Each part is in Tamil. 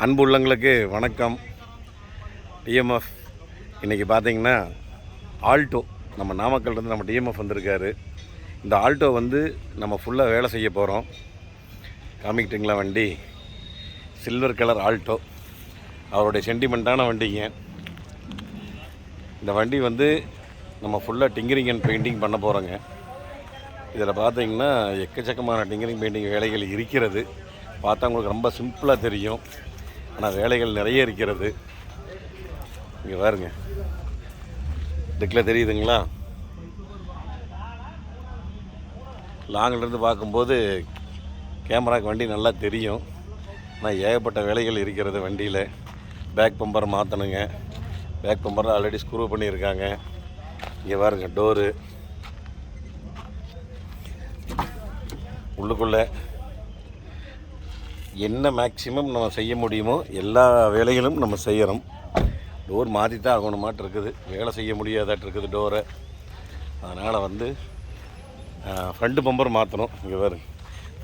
அன்பு உள்ளங்களுக்கு வணக்கம். டிஎம்எஃப் இன்றைக்கி பார்த்தீங்கன்னா ஆல்டோ நம்ம நாமக்கல்லேருந்து நம்ம டிஎம்எஃப் வந்திருக்காரு. இந்த ஆல்டோ வந்து நம்ம ஃபுல்லாக வேலை செய்ய போகிறோம். காமிக்கிட்டுங்களா வண்டி? சில்வர் கலர் ஆல்டோ, அவருடைய சென்டிமெண்ட்டான வண்டிங்க. இந்த வண்டி வந்து நம்ம ஃபுல்லாக டிங்கரிங் அண்ட் பெயிண்டிங் பண்ண போகிறோங்க. இதில் பார்த்தீங்கன்னா எக்கச்சக்கமான டிங்கரிங் பெயிண்டிங் வேலைகள் இருக்கிறது. பார்த்தா உங்களுக்கு ரொம்ப சிம்பிளாக தெரியும், ஆனால் வேலைகள் நிறைய இருக்கிறது. இங்கே பாருங்க, இதுக்குள்ள தெரியுதுங்களா? லாங்கிலேருந்து பார்க்கும்போது கேமராக்கு வண்டி நல்லா தெரியும், ஆனால் ஏகப்பட்ட வேலைகள் இருக்கிறது வண்டியில். பேக் பம்பர் மாற்றணுங்க. பேக் பம்பர் ஆல்ரெடி ஸ்க்ரூ பண்ணியிருக்காங்க. இங்கே பாருங்க, டோரு உள்ளுக்குள்ளே என்ன மேக்ஸிமம் நம்ம செய்ய முடியுமோ எல்லா வேலைகளும் நம்ம செய்கிறோம். டோர் மாற்றி தான் ஆகணுமாட்டு இருக்குது, வேலை செய்ய முடியாதாட்டு இருக்குது டோரை. அதனால் வந்து ஃப்ரண்ட்டு பம்பர் மாற்றணும். இங்கே பாருங்க,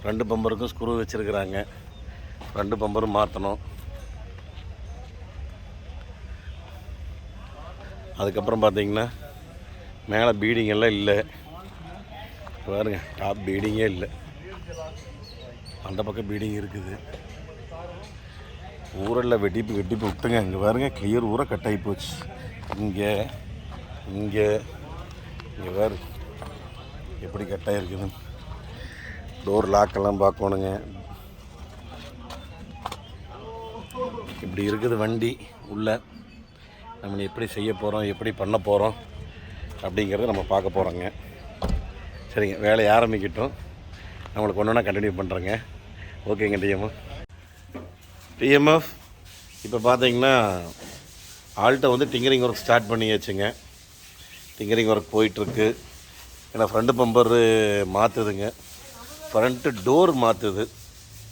ஃப்ரண்ட்டு பம்பருக்கும் ஸ்க்ரூ வச்சுருக்குறாங்க. ஃப்ரண்ட்டு பம்பரும் மாற்றணும். அதுக்கப்புறம் பார்த்திங்கன்னா மேலே பீடிங் எல்லாம் இல்லை பாருங்க, டாப் பீடிங்கே இல்லை. அந்த பக்கம் பீடிங் இருக்குது. ஊரெல்லாம் வெட்டிப்பு விட்டுங்க. இங்கே பாருங்க, கிளியர் ஊரை கட் ஆகி போச்சு. இங்கே இங்கே வேறு எப்படி கட் ஆகிருக்குது. டோர் லாக்கெல்லாம் பார்க்கணுங்க. இப்படி இருக்குது வண்டி உள்ள. நம்ம எப்படி செய்ய போகிறோம், எப்படி பண்ண போகிறோம் அப்படிங்கிறத நம்ம பார்க்க போகிறோங்க. சரிங்க, வேலையை ஆரம்பிக்கட்டும். நம்மளுக்கு ஒன்று ஒன்றா கண்டினியூ பண்ணுறேங்க. ஓகேங்க டிஎம்எஃப். இப்போ பார்த்தீங்கன்னா ஆல்ட்டை வந்து டிங்கரிங் ஒர்க் ஸ்டார்ட் பண்ணியாச்சுங்க. டிங்கரிங் ஒர்க் போயிட்டுருக்கு. ஏன்னா ஃப்ரண்ட்டு பம்பரு மாற்றுதுங்க, ஃப்ரண்ட்டு டோர் மாற்றுது.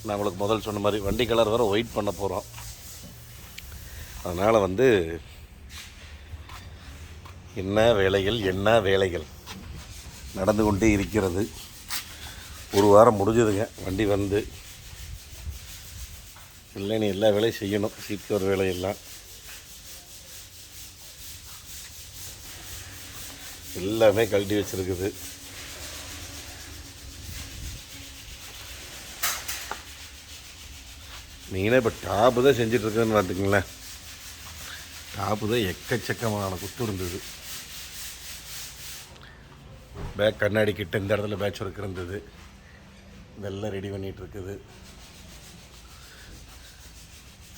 நான் உங்களுக்கு முதல் சொன்ன மாதிரி வண்டி கலர் வர ஒயிட் பண்ண போகிறோம். அதனால் வந்து என்ன வேலைகள் நடந்து கொண்டே இருக்கிறது. ஒரு வாரம் முடிஞ்சதுங்க வண்டி வந்து. இல்லை, நீ எல்லா வேலையும் செய்யணும். சீட் கவர் வேலையெல்லாம் எல்லாமே கழட்டி வச்சுருக்குது. நீங்களே இப்போ டாப்பு தான் செஞ்சிட்ருக்குன்னு பார்த்துக்குங்களேன். டாப்பு தான் எக்கச்சக்கமான குத்து இருந்தது. பேக் கண்ணாடி கிட்ட இந்த இடத்துல பேட்ச் ஒர்க் இருந்தது. இதெல்லாம் ரெடி பண்ணிகிட்ருக்குது.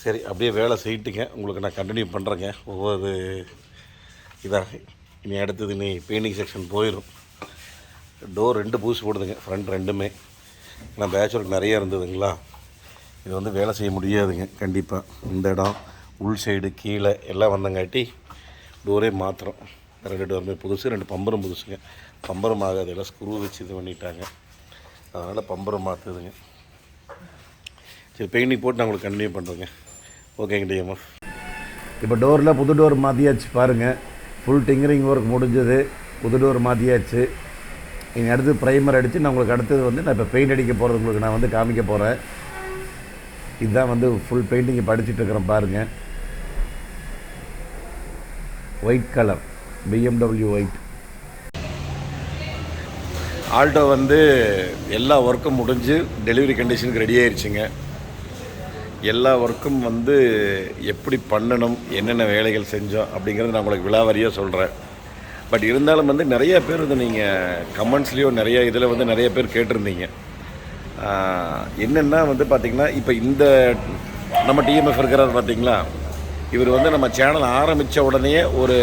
சரி, அப்படியே வேலை செய்யிட்டுங்க. உங்களுக்கு நான் கண்டினியூ பண்ணுறேங்க. ஒவ்வொரு இதாக இனி அடுத்தது பெயிண்டிங் செக்ஷன் போயிடும். டோர் 2 பூசி போடுதுங்க, ஃப்ரண்ட் ரெண்டுமே. ஏன்னா பேட்ச் ஒர்க் நிறையா இருந்ததுங்களா. இது வந்து வேலை செய்ய முடியாதுங்க கண்டிப்பாக. இந்த இடம் உள் சைடு கீழே எல்லாம் வந்தங்காட்டி டோரே மாத்திரம். 2 டோருமே புதுசு, 2 பம்பரும் புதுசுங்க. பம்பரும் ஆகாது, எல்லாம் ஸ்க்ரூ வச்சு இது பண்ணிட்டாங்க. அதனால் பம்பரும் மாற்றுதுங்க. சரி, பெயிண்டிங் போட்டு நான் உங்களுக்கு கண்டினியூ பண்ணுறேங்க. ஓகேங்க டிஎம்எஃப். இப்போ டோரில் புது டோர் மாற்றியாச்சு பாருங்கள். ஃபுல் டிங்கரிங் ஒர்க் முடிஞ்சது. புது டோர் மாற்றியாச்சு. இனி அடுத்து ப்ரைமர் அடித்து நான் உங்களுக்கு அடுத்தது வந்து நான் இப்போ பெயிண்ட் அடிக்க போகிறது உங்களுக்கு நான் வந்து காமிக்க போகிறேன். இதுதான் வந்து ஃபுல் பெயிண்டிங் இப்போ அடிச்சிட்ருக்கிறேன் பாருங்கள். White colour BMW white. Alto வந்து எல்லா ஒர்க்கும் முடிஞ்சு டெலிவரி கண்டிஷனுக்கு ரெடி ஆயிடுச்சுங்க. எல்லா ஒர்க்கும் வந்து எப்படி பண்ணணும், என்னென்ன வேலைகள் செஞ்சோம் அப்படிங்கிறது நான் உங்களுக்கு விலாவாரியாக சொல்கிறேன். பட் இருந்தாலும் வந்து நிறைய பேர் வந்து நீங்கள் கமெண்ட்ஸ்லேயோ நிறைய இதில் வந்து நிறைய பேர் கேட்டிருந்தீங்க. என்னென்னா வந்து பார்த்திங்கன்னா, இப்போ இந்த நம்ம டிஎம்எஃப் இருக்கிறார் பார்த்திங்களா, இவர் வந்து நம்ம சேனல் ஆரம்பித்த உடனே ஒரு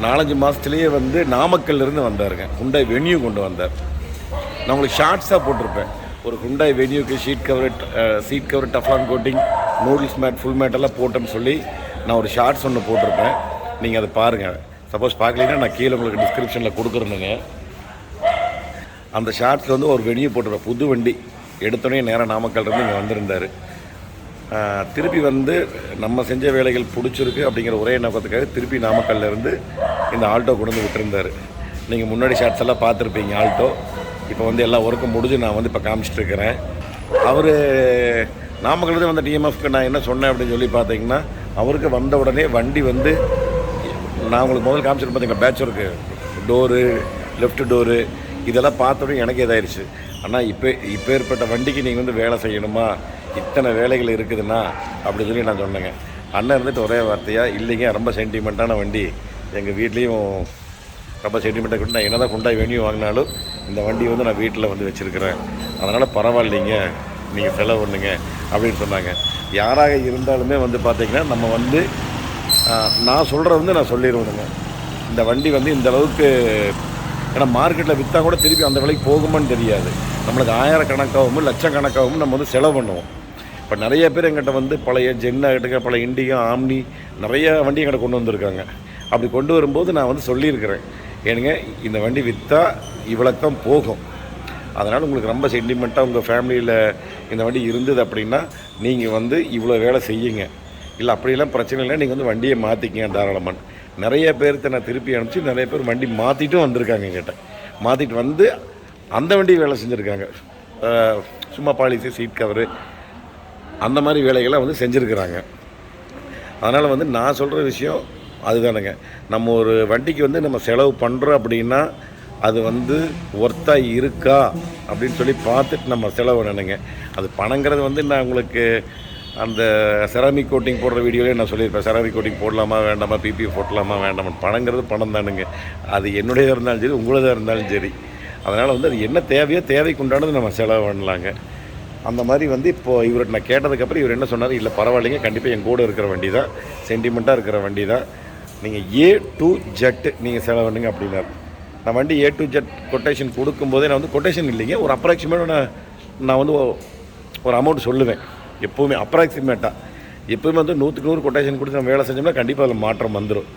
4-5 மாதத்துலேயே வந்து நாமக்கல்லிருந்து வந்தாருங்க. ஹுண்டாய் வென்யூ கொண்டு வந்தார். நான் உங்களுக்கு ஷார்ட்ஸாக போட்டிருப்பேன். ஒரு ஹுண்டாய் வென்யூக்கு seat cover teflon coating, noodles mat, full மேட்டெல்லாம் போட்டேன்னு சொல்லி நான் ஒரு ஷார்ட்ஸ் ஒன்று போட்டிருப்பேன். நீங்கள் அதை பாருங்கள். சப்போஸ் பார்க்கலைன்னா நான் கீழே உங்களுக்கு டிஸ்கிரிப்ஷனில் கொடுக்குறேனுங்க. அந்த ஷார்ட்ஸில் வந்து ஒரு வென்யூ போட்டிருப்பேன். புது வண்டி எடுத்தோடனே நேராக நாமக்கல்லேருந்து இங்கே வந்திருந்தார். திருப்பி வந்து நம்ம செஞ்ச வேலைகள் பிடிச்சிருக்கு அப்படிங்கிற ஒரே நோக்கத்துக்காக திருப்பி நாமக்கல்லேருந்து இந்த ஆல்டோ கொண்டு வந்து விட்டுருந்தார். நீங்கள் முன்னாடி ஷார்ட்ஸ் எல்லாம் பார்த்துருப்பீங்க ஆல்டோ. இப்போ வந்து எல்லா ஒர்க்கும் முடிஞ்சு நான் வந்து இப்போ காமிச்சிட்ருக்கிறேன். அவர் நாமக்கல்லேருந்து வந்த டிஎம்எஃப்க்கு நான் என்ன சொன்னேன் அப்படின்னு சொல்லி பார்த்தீங்கன்னா, அவருக்கு வந்த உடனே வண்டி வந்து நான் உங்களுக்கு முதல் காமிச்சிட்டு பார்த்தீங்கன்னா patch work door, left door இதெல்லாம் பார்த்தோன்னே எனக்கு இதாயிருச்சு. ஆனால் இப்போ ஏற்பட்ட வண்டிக்கு நீங்கள் வந்து வேலை செய்யணுமா, இத்தனை வேலைகள் இருக்குதுன்னா அப்படி சொல்லி நான் சொன்னேங்க. அண்ணன் இருந்துட்டு ஒரே வார்த்தையாக, இல்லைங்க ரொம்ப சென்டிமெண்ட்டான வண்டி, எங்கள் வீட்லேயும் ரொம்ப சென்டிமெண்ட்டாக கொண்டு நான் என்ன தான் கொண்டாய் வெனியூ வாங்கினாலும் இந்த வண்டி வந்து நான் வீட்டில் வந்து வச்சுருக்கிறேன், அதனால் பரவாயில்லைங்க நீங்கள் செலவு பண்ணுங்க அப்படின்னு சொன்னாங்க. யாராக இருந்தாலுமே வந்து பார்த்திங்கன்னா நம்ம வந்து நான் சொல்கிறத வந்து நான் சொல்லிடுவேனுங்க. இந்த வண்டி வந்து இந்த அளவுக்கு, ஏன்னா மார்க்கெட்டில் விற்றா கூட திருப்பி அந்த விலைக்கு போகுமான்னு தெரியாது. நம்மளுக்கு ஆயிரக்கணக்காகவும் லட்சக்கணக்காகவும் நம்ம வந்து செலவு பண்ணுவோம். இப்போ நிறைய பேர் எங்கிட்ட வந்து பழைய ஜென்னாகிட்ட பழைய இண்டிகா, ஆம்னி நிறைய வண்டி எங்கிட்ட கொண்டு வந்திருக்காங்க. அப்படி கொண்டு வரும்போது நான் வந்து சொல்லியிருக்கிறேன், ஏனுங்க இந்த வண்டி விற்றா இவ்வளோத்தான் போகும், அதனால் உங்களுக்கு ரொம்ப சென்டிமெண்ட்டாக உங்கள் ஃபேமிலியில் இந்த வண்டி இருந்தது அப்படின்னா நீங்கள் வந்து இவ்வளோ வேலை செய்யுங்க, இல்லை அப்படிலாம் பிரச்சனை இல்லை, நீங்கள் வந்து வண்டியை மாற்றிக்கிங்க தாராளமாக. நிறைய பேர்த்த நான் திருப்பி அனுப்பிச்சு நிறைய பேர் வண்டி மாற்றிட்டும் வந்திருக்காங்க என்கிட்ட. மாற்றிட்டு வந்து அந்த வண்டி வேலை செஞ்சுருக்காங்க. சும்மா பாலிசி, சீட் கவரு அந்த மாதிரி வேலைகள்லாம் வந்து செஞ்சுருக்கிறாங்க. அதனால் வந்து நான் சொல்கிற விஷயம் அதுதானுங்க. நம்ம ஒரு வண்டிக்கு வந்து நம்ம செலவு பண்ணுறோம் அப்படின்னா அது வந்து ஒர்த்தாக இருக்கா அப்படின்னு சொல்லி பார்த்துட்டு நம்ம செலவு பண்ணணுங்க. அது பணங்கிறது வந்து நான் உங்களுக்கு அந்த செராமிக் கோட்டிங் போடுற வீடியோலேயே நான் சொல்லியிருப்பேன், செராமிக் கோட்டிங் போடலாமா வேண்டாமா, பிபி போடலாமா வேண்டாமா. பணங்கிறது பணம் தானுங்க. அது என்னுடையதாக இருந்தாலும் சரி, உங்களதாக இருந்தாலும் சரி. அதனால் வந்து அது என்ன தேவையோ தேவைக்கு உண்டானது நம்ம செலவு பண்ணலாங்க. அந்த மாதிரி வந்து இப்போது இவர்கிட்ட நான் கேட்டதுக்கப்புறம் இவர் என்ன சொன்னார், இல்லை பரவாயில்லைங்க, கண்டிப்பாக என் கூட இருக்கிற வண்டி தான், சென்டிமெண்ட்டாக இருக்கிற வண்டி தான், நீங்கள் A to Z நீங்கள் செலவு பண்ணுங்க அப்படின்னார். நான் வண்டி A to Z கொட்டேஷன் கொடுக்கும்போதே நான் வந்து கொட்டேஷன் இல்லைங்க, ஒரு அப்ராக்சிமேட்டாக நான் வந்து ஒரு அமௌண்ட் சொல்லுவேன். எப்போவுமே அப்ராக்சிமேட்டாக எப்போவுமே வந்து 100க்கு 100 கொட்டேஷன் கொடுத்து நம்ம வேலை செஞ்சோம்னா கண்டிப்பாக அதில் மாற்றம் வந்துடும்,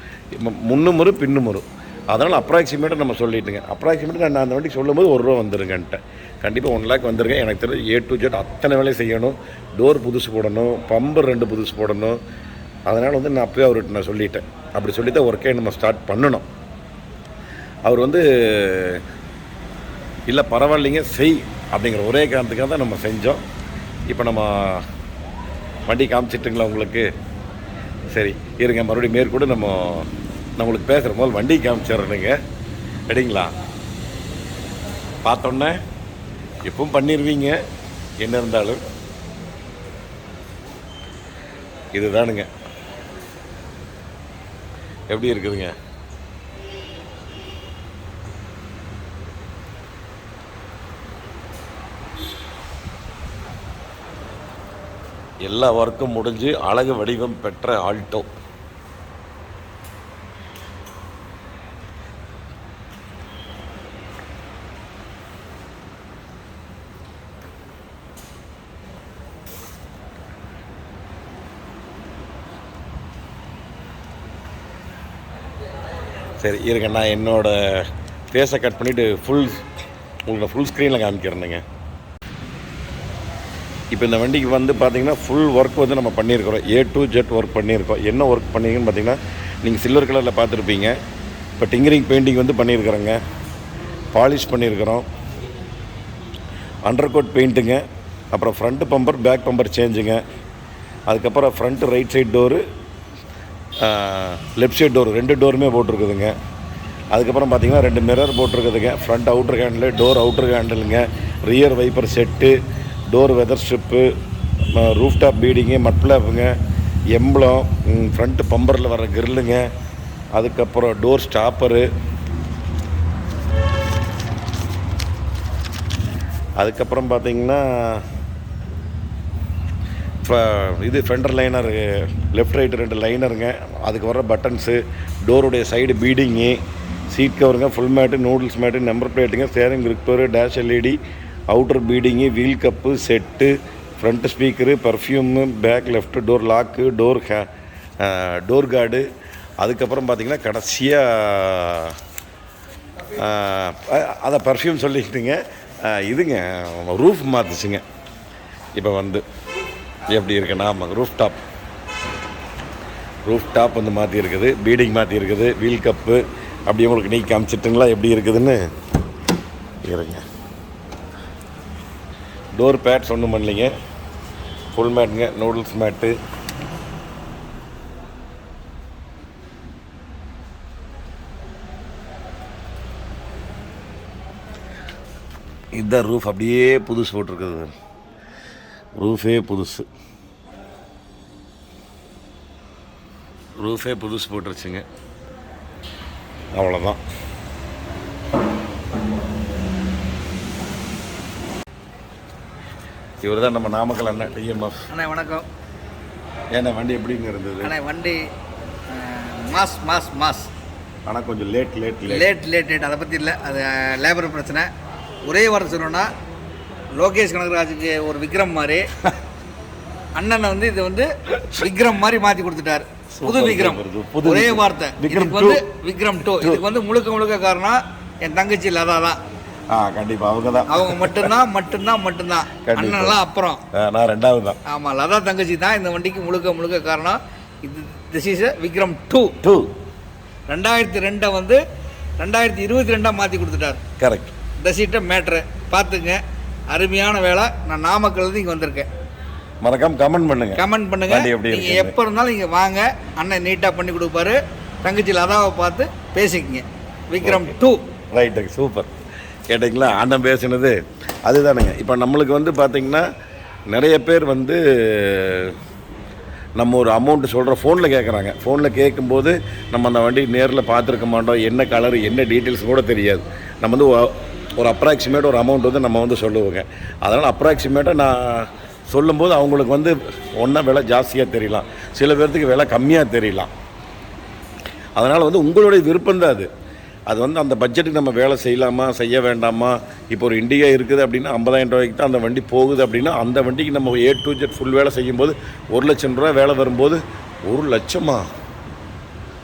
முன்னும் வரும் பின்னும் வரும். அதனால் அப்ராக்சிமேட்டாக நம்ம சொல்லிட்டுங்க. அப்ராக்சிமேட்டாக நான் அந்த வண்டிக்கு சொல்லும்போது ₹1 வந்துருங்கன்ட்டு. கண்டிப்பாக 1 லேக் வந்துருங்க. எனக்கு தெரிஞ்சு A to Z அத்தனை வேலையும் செய்யணும். டோர் புதுசு போடணும், பம்பர் 2 புதுசு போடணும். அதனால் வந்து நான் அப்போயே அவர்கிட்ட நான் சொல்லிட்டேன். அப்படி சொல்லி தான் ஒர்க்கே நம்ம ஸ்டார்ட் பண்ணணும். அவர் வந்து இல்லை பரவாயில்லைங்க செய் அப்படிங்கிற ஒரே காரணத்துக்காக தான் நம்ம செஞ்சோம். இப்போ நம்ம வண்டி காமிச்சிட்டுங்களா உங்களுக்கு? சரி இருங்க, மறுபடியும் மேற்கூட நான் உங்களுக்கு பேசுகிற போது வண்டி காமிச்சிட்றேனுங்க. ரெடிங்களா? பார்த்தோன்னே எப்பவும் பண்ணிடுவீங்க என்ன இருந்தாலும். இதுதானுங்க, எப்படி இருக்குதுங்க? எல்லா ஒர்க்கும் முடிஞ்சு அழகு வடிவம் பெற்ற ஆல்டோ. சரி இருங்க, நான் என்னோடய ஃபேஸை கட் பண்ணிவிட்டு உங்களோட ஃபுல் ஸ்க்ரீனில் காமிக்கிறேனுங்க. இப்போ இந்த வண்டிக்கு வந்து பார்த்திங்கன்னா ஃபுல் ஒர்க் வந்து நம்ம பண்ணியிருக்கிறோம். A to Z ஒர்க் பண்ணியிருக்கோம். என்ன ஒர்க் பண்ணிங்கன்னு பார்த்திங்கன்னா, நீங்கள் சில்வர் கலரில் பார்த்துருப்பீங்க. இப்போ டிங்கரிங் பெயிண்டிங் வந்து பண்ணியிருக்கிறோங்க, பாலிஷ் பண்ணியிருக்கிறோம், அண்டர் கோட் பெயிண்ட்டுங்க, அப்புறம் ஃப்ரண்ட்டு பம்பர் பேக் பம்பர் சேஞ்சுங்க, அதுக்கப்புறம் front right side door, left side door 2 டோருமே போட்டிருக்குதுங்க. அதுக்கப்புறம் பார்த்திங்கன்னா 2 மிரர் போட்டிருக்குதுங்க, front outer handle, door outer ஹேண்டிலுங்க, rear wiper set, door weather strip, roof top beading, மட்ஃப்ளாப்புங்க, எம்பளம், ஃப்ரண்ட்டு பம்பரில் வர கிரில்லுங்க, அதுக்கப்புறம் டோர் ஸ்டாப்பரு, அதுக்கப்புறம் பார்த்திங்கன்னா இது ஃபெண்டர் லைனர், லெஃப்ட் ரைட்டு 2 லைனருங்க, அதுக்கு வர பட்டன்ஸு, டோருடைய சைடு பீடிங்கு, சீட் கவருங்க, full mat, noodles mat, number பிளேட்டுங்க, steering gripper, dash LED, outer beading, wheel cup set, front speaker, perfume, back left door lock, door card. அதுக்கப்புறம் பார்த்திங்கன்னா கடைசியாக அதை பர்ஃப்யூம் சொல்லிக்கிட்டுங்க, இதுங்க ரூஃப் மாற்றுச்சுங்க. இப்போ வந்து எப்படி இருக்குன்னா, ஆமாங்க ரூஃப் டாப் வந்து மாற்றி இருக்குது, பீடிங் மாற்றி இருக்குது, வீல் கப்பு அப்படியே உங்களுக்கு நீ காமிச்சிட்டுங்களா எப்படி இருக்குதுன்னு. இருங்க, டோர் பேட்ஸ் ஒன்றும் பண்ணலைங்க, ஃபுல் மேட்டுங்க, நூடுல்ஸ் மேட்டு. இதுதான் ரூஃப், அப்படியே புதுசு போட்டிருக்குது. ரூஃபே புதுசு, ரூஃபே புதுசு போட்டுருச்சுங்க. அவ்வளோதான். இவர் தான் நம்ம நாமக்கல் அண்ணா டிஎம்எஃப். அண்ணா வணக்கம். ஏன்னா வண்டி எப்படிங்க இருந்தது? அண்ணா வண்டி மாஸ் மாஸ் மாஸ். ஆனால் கொஞ்சம் late late late late late late அதை பற்றி இல்லை, அது லேபர் பிரச்சனை. ஒரே வாரம் சொல்லணும்னா லோகேஷ் கனகராஜுக்கு ஒரு விக்ரம் மாதிரி அண்ணனை வந்து இது வந்து விக்ரம் மாதிரி மாற்றி கொடுத்துட்டார். புது விக்ரம், ஒரே வார்த்தை. இதுக்கு வந்து விக்ரம் 2. இதுக்கு வந்து முழுக்க முழுக்க காரணம் என் தங்கச்சி லதா தான். கண்டிப்பாக அவங்க தான். அவங்க மட்டும்தான் மட்டும்தான் மட்டும்தான். அண்ணன்லாம் அப்புறம், நான் ரெண்டாவது தான். ஆமாம், லதா தங்கச்சி தான் இந்த வண்டிக்கு முழுக்க முழுக்க காரணம். இது திஸ் இஸ் விக்ரம் 2. 2002 வந்து 2022 மாற்றி கொடுத்துட்டார். கரெக்ட். இந்த சீட்டை மேட்ரு பார்த்துங்க. அருமையான வேலை. நான் நாமக்கல் இங்கே வந்திருக்கேன். மறக்காம கமெண்ட் பண்ணுங்க. நீங்கள் எப்போ இருந்தாலும் இங்கே வாங்க, அண்ணன் நீட்டாக பண்ணி கொடுப்பாரு. தங்கச்சி லதாவை பார்த்து பேசிக்கங்க. விக்ரம் 2. Right, super. கேட்டிங்களா? அண்ணன் பேசுனது அதுதானுங்க. இப்போ நம்மளுக்கு வந்து பார்த்திங்கன்னா நிறைய பேர் வந்து நம்ம ஒரு அமௌண்ட்டு சொல்கிற ஃபோனில் கேட்குறாங்க. ஃபோனில் கேட்கும்போது நம்ம அந்த வண்டி நேரில் பார்த்துருக்க மாட்டோம். என்ன கலர், என்ன டீட்டெயில்ஸ் கூட தெரியாது. நம்ம வந்து ஒரு அப்ராக்சிமேட் ஒரு அமௌண்ட் வந்து நம்ம வந்து சொல்லுவோங்க. அதனால் அப்ராக்சிமேட்டாக நான் சொல்லும்போது அவங்களுக்கு வந்து ஒன்றா விலை ஜாஸ்தியாக தெரியலாம், சில பேர்த்துக்கு விலை கம்மியாக தெரியலாம். அதனால் வந்து உங்களுடைய விருப்பம் தான் அது வந்து அந்த பட்ஜெட்டுக்கு நம்ம வேலை செய்யலாமா செய்ய வேண்டாமா. இப்போ ஒரு இண்டிகா இருக்குது அப்படின்னா 50,000 ரூபாய்க்கு தான் அந்த வண்டி போகுது அப்படின்னா அந்த வண்டிக்கு நம்ம A to Z ஃபுல் வேலை செய்யும்போது 1,00,000 ரூபா வேலை வரும்போது 1,00,000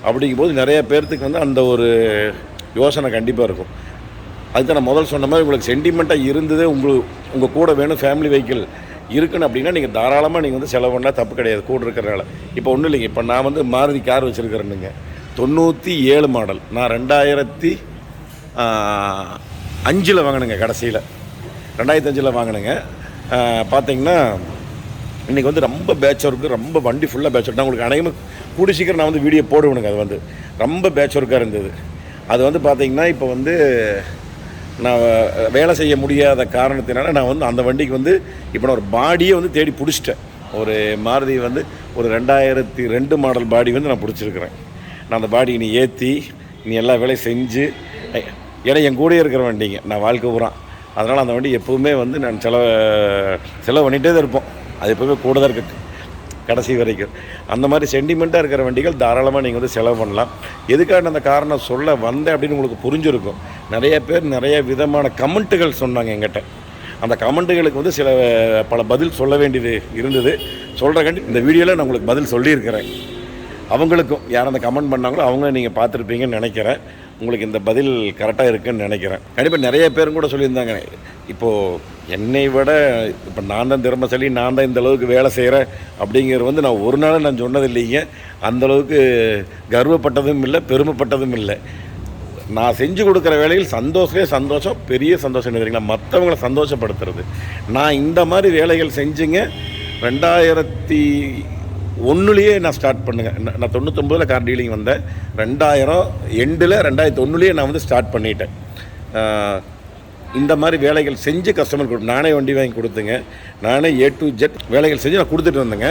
அப்படிங்கும்போது நிறைய பேர்த்துக்கு வந்து அந்த ஒரு யோசனை கண்டிப்பாக இருக்கும். அதுக்கு நான் முதல் சொன்ன மாதிரி உங்களுக்கு சென்டிமெண்ட்டாக இருந்ததே உங்கள் கூட வேணும் ஃபேமிலி வெஹிக்கிள் இருக்குன்னு அப்படின்னா நீங்கள் தாராளமாக நீங்கள் வந்து செலவு பண்ணால் தப்பு கிடையாது கூட இருக்கிறனால. இப்போ ஒன்றும் இல்லைங்க, இப்போ நான் வந்து மாருதி கார் வச்சுருக்கிறேன்னுங்க, 97 மாடல். நான் 2005 வாங்கினேங்க. கடைசியில் 2005 வாங்கினேங்க. பார்த்தீங்கன்னா இன்றைக்கி வந்து ரொம்ப பேட்ச் ஒர்க்கு, ரொம்ப வண்டி ஃபுல்லாக பேட்ச் ஒர்க். நான் உங்களுக்கு அனைவரும் கூடி சீக்கிரம் நான் வந்து வீடியோ போடுவேனுங்க. அது வந்து ரொம்ப பேட்ச் ஒர்க்காக இருந்தது. அது வந்து பார்த்திங்கன்னா இப்போ வந்து நான் வேலை செய்ய முடியாத காரணத்தினால நான் வந்து அந்த வண்டிக்கு வந்து இப்போ நான் ஒரு பாடியே வந்து தேடி பிடிச்சிட்டேன். ஒரு மாருதி வந்து ஒரு 2002 மாடல் பாடி வந்து நான் பிடிச்சிருக்கிறேன். நான் அந்த பாடி இனி ஏற்றி இனி எல்லா வேலையும் செஞ்சு, ஏன்னா என் கூடயே இருக்கிற வண்டிங்க, நான் வாழ்க்கை பூரான். அதனால் அந்த வண்டி எப்போவுமே வந்து நான் செலவு பண்ணிகிட்டே தான் இருப்போம். அது எப்போவுமே கூட தான் இருக்குது கடைசி வரைக்கும். அந்த மாதிரி சென்டிமெண்ட்டாக இருக்கிற வண்டிகள் தாராளமாக நீங்கள் வந்து செலவு பண்ணலாம். எதுக்காக அந்த காரணம் சொல்ல வந்தேன் அப்படின்னு உங்களுக்கு புரிஞ்சிருக்கும். நிறைய பேர் நிறைய விதமான கமெண்ட்டுகள் சொன்னாங்க என்கிட்ட. அந்த கமெண்ட்டுகளுக்கு வந்து பல பதில் சொல்ல வேண்டியது இருந்தது. சொல்கிறக்காண்டி இந்த வீடியோவில் நான் உங்களுக்கு பதில் சொல்லியிருக்கிறேன். அவங்களுக்கும் யார் அந்த கமெண்ட் பண்ணாங்களோ அவங்க நீங்கள் பார்த்துருப்பீங்கன்னு நினைக்கிறேன். உங்களுக்கு இந்த பதில் கரெக்டாக இருக்குதுன்னு நினைக்கிறேன். கண்டிப்பாக நிறைய பேரும் கூட சொல்லியிருந்தாங்க, இப்போது என்னை விட இப்போ நான் தான் திறமைசாலி, நான் தான் இந்தளவுக்கு வேலை செய்கிறேன் அப்படிங்கிறது வந்து நான் ஒரு நாள் நான் சொன்னது இல்லைங்க. அந்தளவுக்கு கர்வப்பட்டதும் இல்லை, பெருமைப்பட்டதும் இல்லை. நான் செஞ்சு கொடுக்குற வேலையில் சந்தோஷம், பெரிய சந்தோஷம் தெரியுங்களா, மற்றவங்களை சந்தோஷப்படுத்துறது. நான் இந்த மாதிரி வேலைகள் செஞ்சுங்க 2001 நான் ஸ்டார்ட் பண்ணுங்க. நான் 99 கார் டீலிங் வந்தேன். 2000 எண்டில் 2001 நான் வந்து ஸ்டார்ட் பண்ணிட்டேன். இந்த மாதிரி வேலைகள் செஞ்சு கஸ்டமர் நானே வண்டி வாங்கி கொடுத்துங்க. நானே A to Z வேலைகள் செஞ்சு நான் கொடுத்துட்டு வந்தேங்க.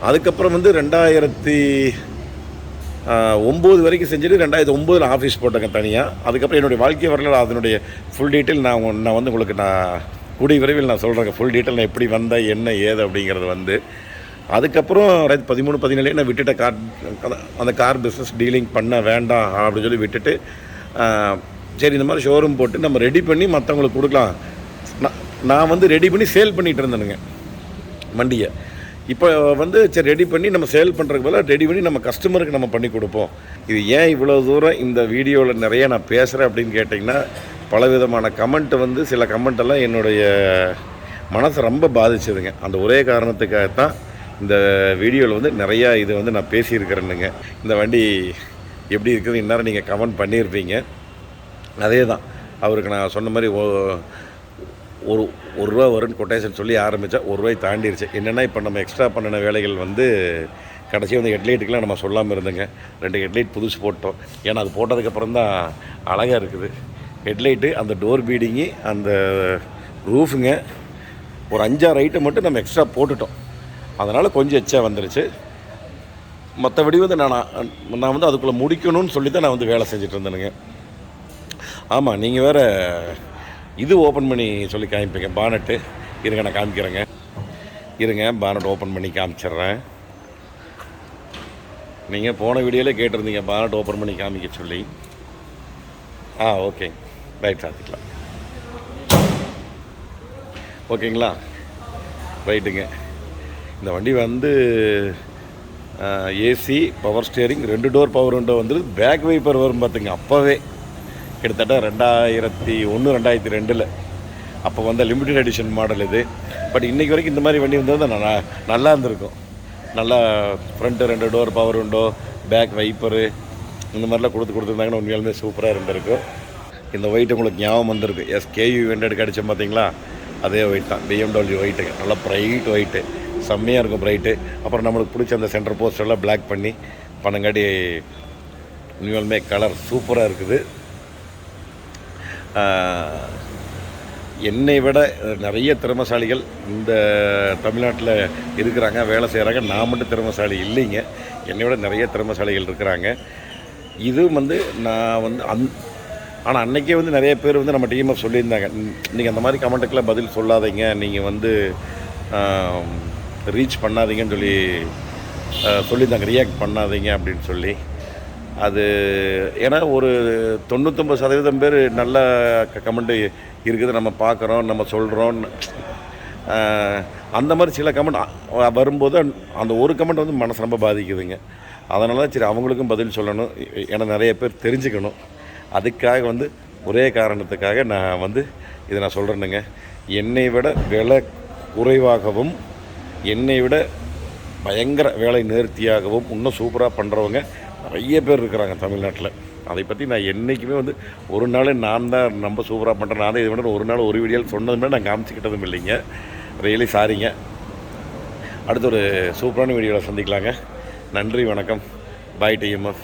அதுக்கப்புறம் வந்து 2009 வரைக்கும் செஞ்சுட்டு 2009 ஆஃபீஸ் போட்டேங்க தனியாக. அதுக்கப்புறம் என்னுடைய வாழ்க்கை வரலாறு அதனுடைய ஃபுல் டீட்டெயில் நான் வந்து உங்களுக்கு கூடிய விரைவில் நான் சொல்கிறேங்க. ஃபுல் டீட்டெயில் நான் எப்படி வந்தேன், என்ன ஏது அப்படிங்கிறது வந்து. அதுக்கப்புறம் 2013-14 நான் விட்டுட்டேன். அந்த கார் பிஸ்னஸ் டீலிங் பண்ண வேண்டாம் அப்படின்னு சொல்லி விட்டுட்டு, சரி இந்த மாதிரி ஷோரூம் போட்டு நம்ம ரெடி பண்ணி மற்றவங்களுக்கு கொடுக்கலாம். நான் வந்து ரெடி பண்ணி சேல் பண்ணிகிட்டு இருந்தேனுங்க வண்டியை. இப்போ வந்து சரி ரெடி பண்ணி நம்ம சேல் பண்ணுறதுக்கு பதிலாக ரெடி பண்ணி நம்ம கஸ்டமருக்கு நம்ம பண்ணி கொடுப்போம். இது ஏன் இவ்வளோ தூரம் இந்த வீடியோவில் நிறைய நான் பேசுகிறேன் அப்படின்னு கேட்டிங்கன்னா, பலவிதமான கமெண்ட் வந்து சில கமெண்ட்டெல்லாம் என்னுடைய மனசை ரொம்ப பாதிச்சதுங்க. அந்த ஒரே காரணத்துக்காகத்தான் இந்த வீடியோவில் வந்து நிறையா இது வந்து நான் பேசியிருக்கிறேன்னுங்க. இந்த வண்டி எப்படி இருக்குது இந்நேரம் நீங்கள் கமெண்ட் பண்ணியிருப்பீங்க. அதே தான் அவருக்கு நான் சொன்ன மாதிரி ஒரு ரூபா வரும்னு கொட்டேஷன் சொல்லி ஆரம்பித்தா ரூபாய் தாண்டிடுச்சு. என்னென்னா இப்போ நம்ம எக்ஸ்ட்ரா பண்ணின வேலைகள் வந்து கடைசி வந்து ஹெட்லைட்டுக்கெலாம் நம்ம சொல்லாமல் இருந்தோங்க. 2 ஹெட்லைட் புதுசு போட்டோம். ஏன்னா அது போட்டதுக்கப்புறம் தான் அழகாக இருக்குது. ஹெட்லைட்டு, அந்த டோர் பீடிங்கு, அந்த ரூஃபுங்க, ஒரு 5-6 ஐட்டம் மட்டும் நம்ம எக்ஸ்ட்ரா போட்டுட்டோம். அதனால் கொஞ்சம் எச்சா வந்துருச்சு. மற்றபடி வந்து நான் வந்து அதுக்குள்ளே முடிக்கணும்னு சொல்லி தான் நான் வந்து வேலை செஞ்சுட்டு இருந்தேனுங்க. ஆமாம், நீங்கள் வேறு இது ஓப்பன் பண்ணி சொல்லி காமிப்பீங்க, பானட்டு. இருங்க, நான் காமிக்கிறேங்க. இருங்க, பானட் ஓப்பன் பண்ணி காமிச்சிட்றேன். நீங்கள் போன வீடியோவில் கேட்டிருந்தீங்க பானட் ஓப்பன் பண்ணி காமிக்க சொல்லி. ஓகே, ரைட், சாத்திக்கலாம். ஓகேங்களா, ரைட்டுங்க. இந்த வண்டி வந்து AC, power steering, 2 door power window வந்துடுது. பேக் வைப்பர் வரும் பார்த்துங்க. அப்போவே கிட்டத்தட்ட 2001 2002 அப்போ வந்த லிமிடெட் எடிஷன் மாடல் இது. பட் இன்றைக்கி வரைக்கும் இந்த மாதிரி வண்டி வந்தது நல்லா இருந்திருக்கும். நல்லா front 2 door power window, back wiper, இந்த மாதிரிலாம் கொடுத்துருந்தாங்கன்னா உண்மையாலுமே சூப்பராக இருந்திருக்கும். இந்த ஒயிட் உங்களுக்கு ஞாபகம் வந்திருக்கு. KU 100 கிடச்சோம் பார்த்தீங்களா, அதே ஒயிட் தான். BMW ஒயிட்டுங்க, நல்லா ப்ரைட் ஒயிட்டு, செம்மையாக இருக்கும் ப்ரைட்டு. அப்புறம் நம்மளுக்கு பிடிச்ச அந்த சென்டர் போஸ்டெல்லாம் பிளாக் பண்ணி பண்ணங்காட்டி உண்மையாலுமே கலர் சூப்பராக இருக்குது. என்னை விட நிறைய திறமைசாலிகள் இந்த தமிழ்நாட்டில் இருக்கிறாங்க, வேலை செய்கிறாங்க. நான் மட்டும் திறமைசாலி இல்லைங்க, என்னை விட நிறைய திறமைசாலிகள் இருக்கிறாங்க. இதுவும் வந்து நான் வந்து ஆனால் அன்றைக்கே வந்து நிறைய பேர் வந்து நம்ம டீமை சொல்லியிருந்தாங்க, நீங்கள் அந்த மாதிரி கமெண்ட்டுக்கெலாம் பதில் சொல்லாதீங்க, நீங்கள் வந்து ரீச் பண்ணாதீங்கன்னு சொல்லியிருந்தாங்க, ரியாக்ட் பண்ணாதீங்க அப்படின்னு சொல்லி. அது ஏன்னா ஒரு 99% பேர் நல்ல கமெண்ட்டு இருக்குது, நம்ம பார்க்குறோம், நம்ம சொல்கிறோம். அந்த மாதிரி சில கமெண்ட் வரும்போது அந்த ஒரு கமெண்ட் வந்து மனசு ரொம்ப பாதிக்குதுங்க. அதனால தான் சரி அவங்களுக்கும் பதில் சொல்லணும், ஏன்னா நிறைய பேர் தெரிஞ்சுக்கணும். அதுக்காக வந்து ஒரே காரணத்துக்காக நான் வந்து இதை நான் சொல்கிறேனுங்க. என்னை விட விலை குறைவாகவும், என்னை விட பயங்கர வேலை நேர்த்தியாகவும் இன்னும் சூப்பராக பண்ணுறவங்க நிறைய பேர் இருக்கிறாங்க தமிழ்நாட்டில். அதை பற்றி நான் என்றைக்குமே வந்து ஒரு நாள் நான் தான் ரொம்ப சூப்பராக பண்ணுறேன், நான் தான் இது பண்ண ஒரு நாள் ஒரு வீடியோவில் சொன்னதுமே நான் காமிச்சிக்கிட்டதும் இல்லைங்க. ரியலி சாரிங்க. அடுத்த ஒரு சூப்பரான வீடியோவில் சந்திக்கலாங்க. நன்றி, வணக்கம். பாய் TMF.